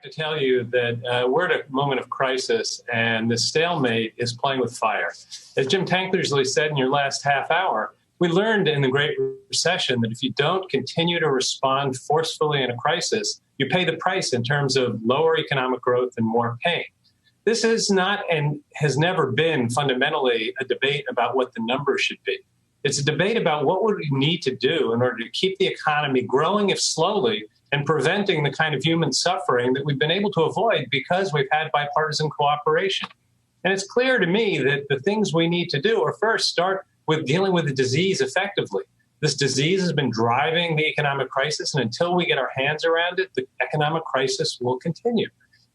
To tell you that we're at a moment of crisis, and the stalemate is playing with fire. As Jim Tankersley said in your last half hour, we learned in the Great Recession that if you don't continue to respond forcefully in a crisis, you pay the price in terms of lower economic growth and more pain. This is not and has never been fundamentally a debate about what the numbers should be. It's a debate about what would we need to do in order to keep the economy growing, if slowly, and preventing the kind of human suffering that we've been able to avoid because we've had bipartisan cooperation. And it's clear to me that the things we need to do are first start with dealing with the disease effectively. This disease has been driving the economic crisis, and until we get our hands around it, the economic crisis will continue.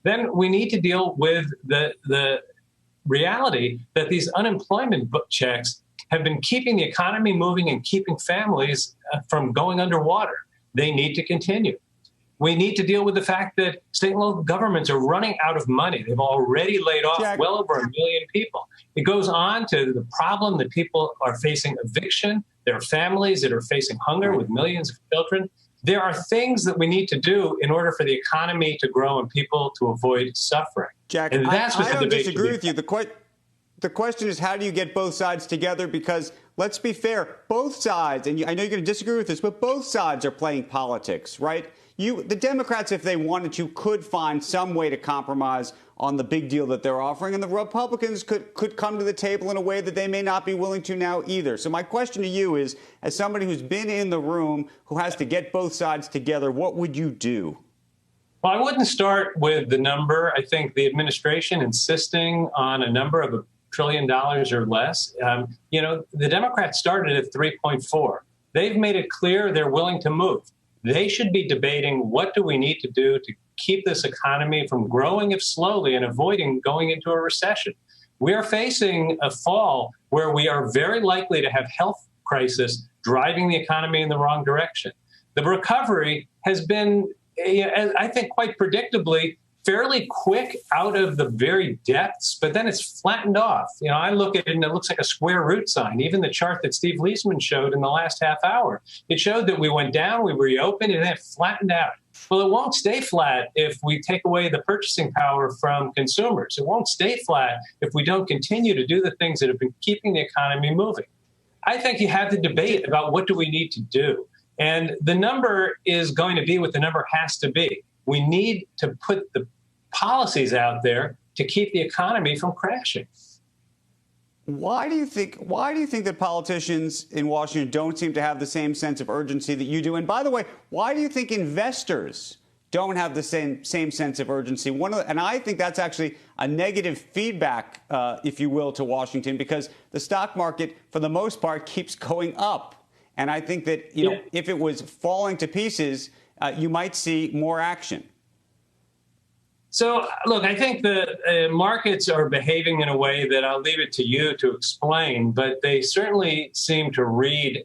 Then we need to deal with the reality that these unemployment checks have been keeping the economy moving and keeping families from going underwater. They need to continue. We need to deal with the fact that state and local governments are running out of money. They've already laid off well over 1 million people. It goes on to the problem that people are facing eviction. There are families that are facing hunger with millions of children. There are things that we need to do in order for the economy to grow and people to avoid suffering. Jack, and that's what I the don't debate disagree with you. The question is, how do you get both sides together? Because let's be fair, both sides, and I know you're going to disagree with this, but both sides are playing politics, right? The Democrats, if they wanted to, could find some way to compromise on the big deal that they're offering, and the Republicans could come to the table in a way that they may not be willing to now either. So my question to you is, as somebody who's been in the room, who has to get both sides together, what would you do? Well, I wouldn't start with the number. I think the administration insisting on a number of $1 trillion or less, the Democrats started at 3.4. They've made it clear they're willing to move. They should be debating what do we need to do to keep this economy from growing, if slowly, and avoiding going into a recession. We are facing a fall where we are very likely to have health crisis driving the economy in the wrong direction. The recovery has been, I think, quite predictably, fairly quick out of the very depths, but then it's flattened off. I look at it and it looks like a square root sign. Even the chart that Steve Leisman showed in the last half hour, it showed that we went down, we reopened, and then it flattened out. Well, it won't stay flat if we take away the purchasing power from consumers. It won't stay flat if we don't continue to do the things that have been keeping the economy moving. I think you have the debate about what do we need to do. And the number is going to be what the number has to be. We need to put the policies out there to keep the economy from crashing. Why do you think that politicians in Washington don't seem to have the same sense of urgency that you do? And by the way, why do you think investors don't have the same sense of urgency? And I think that's actually a negative feedback, if you will, to Washington, because the stock market, for the most part, keeps going up. And I think that if it was falling to pieces, you might see more action. So, look, I think the markets are behaving in a way that I'll leave it to you to explain, but they certainly seem to read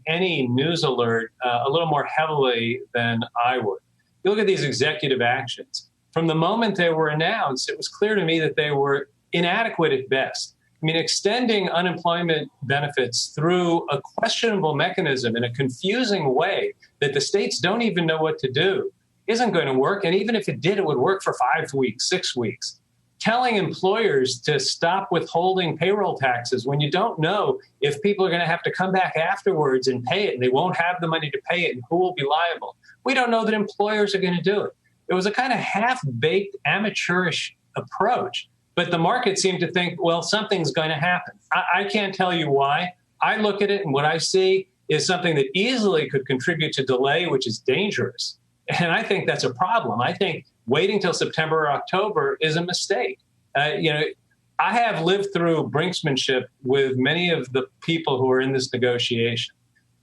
any news alert a little more heavily than I would. You look at these executive actions. From the moment they were announced, it was clear to me that they were inadequate at best. I mean, extending unemployment benefits through a questionable mechanism in a confusing way that the states don't even know what to do isn't going to work. And even if it did, it would work for 5 weeks, 6 weeks. Telling employers to stop withholding payroll taxes when you don't know if people are going to have to come back afterwards and pay it, and they won't have the money to pay it, and who will be liable. We don't know that employers are going to do it. It was a kind of half-baked, amateurish approach. But the market seemed to think, well, something's going to happen. I can't tell you why. I look at it, and what I see is something that easily could contribute to delay, which is dangerous. And I think that's a problem. I think waiting till September or October is a mistake. I have lived through brinksmanship with many of the people who are in this negotiation.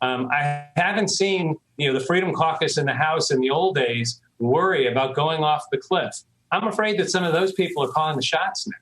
I haven't seen, the Freedom Caucus in the House in the old days worry about going off the cliff. I'm afraid that some of those people are calling the shots now.